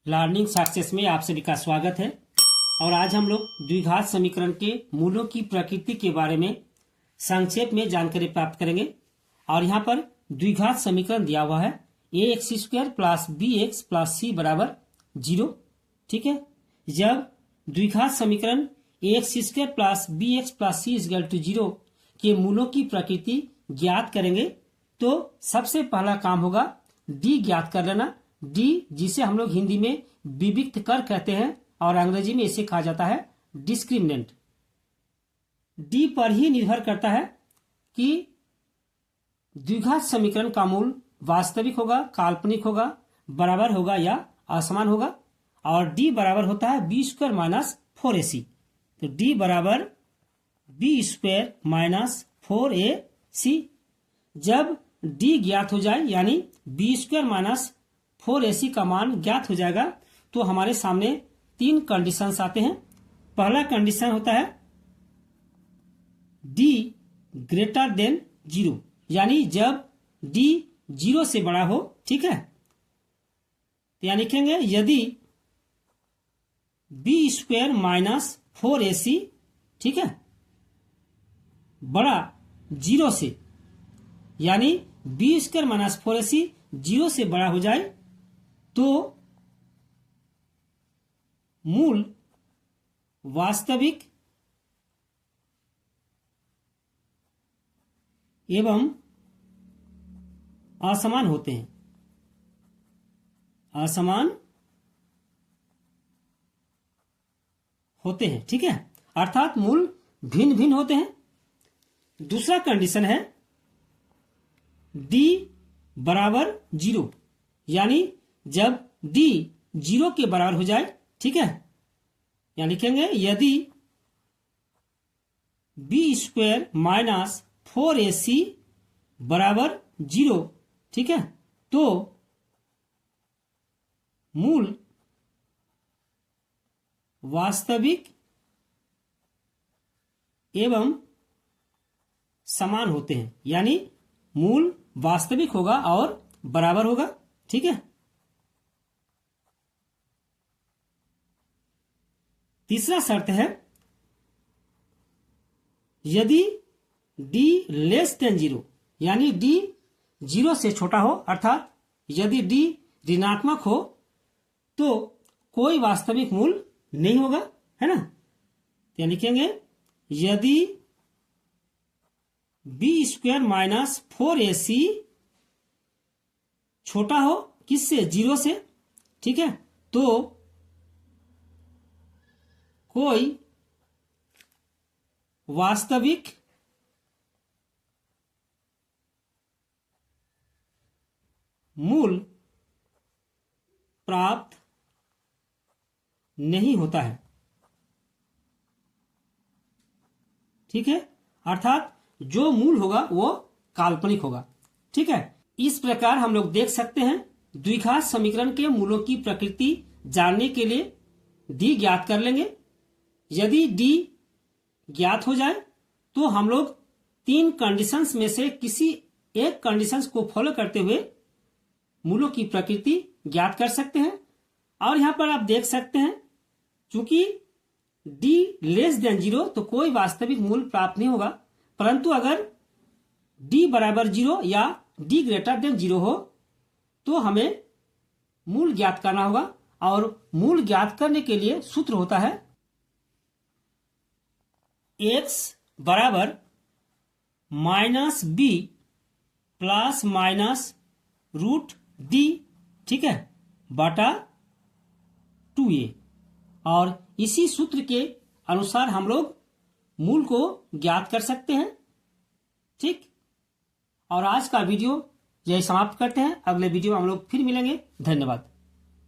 Learning success में आप सभी का स्वागत है। और आज हम लोग द्विघात समीकरण के मूलों की प्रकृति के बारे में संक्षेप में जानकारी प्राप्त करेंगे। और यहाँ पर द्विघात समीकरण दिया हुआ है ax² plus bx plus c बराबर 0। ठीक है, जब द्विघात समीकरण ax² plus bx plus c equal to 0 के मूलों की प्रकृति ज्ञात करेंगे तो सबसे पहला काम होगा d ज्ञात कर लेना। d जिसे हम लोग हिंदी में विविक्त कर कहते हैं और अंग्रेजी में इसे कहा जाता है डिस्क्रिमिनेंट। d पर ही निर्भर करता है कि द्विघात समीकरण का मूल वास्तविक होगा, काल्पनिक होगा, बराबर होगा या असमान होगा। और d बराबर होता है b² माइनस 4ac। तो d बराबर b² माइनस 4ac। जब d ज्ञात हो जाए यानी b² माइनस 4ac का मान ज्ञात हो जाएगा तो हमारे सामने तीन कंडीशंस आते हैं। पहला कंडीशन होता है d ग्रेटर देन 0, यानी जब d 0 से बड़ा हो। ठीक है, तो यहाँ लिखेंगे यदि b² माइनस 4ac, ठीक है, बड़ा 0 से, यानी b² माइनस 4ac 0 से बड़ा हो जाए तो मूल वास्तविक एवं असमान होते हैं। असमान होते हैं, ठीक है, अर्थात मूल भिन्न भिन्न होते हैं। दूसरा कंडीशन है d बराबर 0, यानी जब d 0 के बराबर हो जाए। ठीक है, यहां लिखेंगे यदि b² माइनस 4ac बराबर 0, ठीक है, तो मूल वास्तविक एवं समान होते हैं, यानी मूल वास्तविक होगा और बराबर होगा। ठीक है, तीसरा शर्त है यदि d लेस देन 0, यानी d 0 से छोटा हो, अर्थात यदि d ऋणात्मक हो तो कोई वास्तविक मूल नहीं होगा, है ना। तो लिखेंगे यदि b² माइनस 4ac छोटा हो किससे, 0 से, ठीक है, तो कोई वास्तविक मूल प्राप्त नहीं होता है। ठीक है, अर्थात जो मूल होगा वो काल्पनिक होगा। ठीक है, इस प्रकार हम लोग देख सकते हैं द्विघात समीकरण के मूलों की प्रकृति जानने के लिए d ज्ञात कर लेंगे। यदि d ज्ञात हो जाए तो हम लोग तीन कंडीशंस में से किसी एक कंडीशंस को फॉलो करते हुए मूलों की प्रकृति ज्ञात कर सकते हैं। और यहां पर आप देख सकते हैं चूंकि d लेस देन 0 तो कोई वास्तविक मूल प्राप्त नहीं होगा, परंतु अगर d बराबर 0 या d ग्रेटर देन 0 हो तो हमें मूल ज्ञात करना होगा। और मूल ज्ञात करने के लिए सूत्र होता है x बराबर -b प्लस माइनस √d, ठीक है, बटा 2a। और इसी सूत्र के अनुसार हम लोग मूल को ज्ञात कर सकते हैं। ठीक, और आज का वीडियो यही समाप्त करते हैं। अगले वीडियो में हम लोग फिर मिलेंगे। धन्यवाद।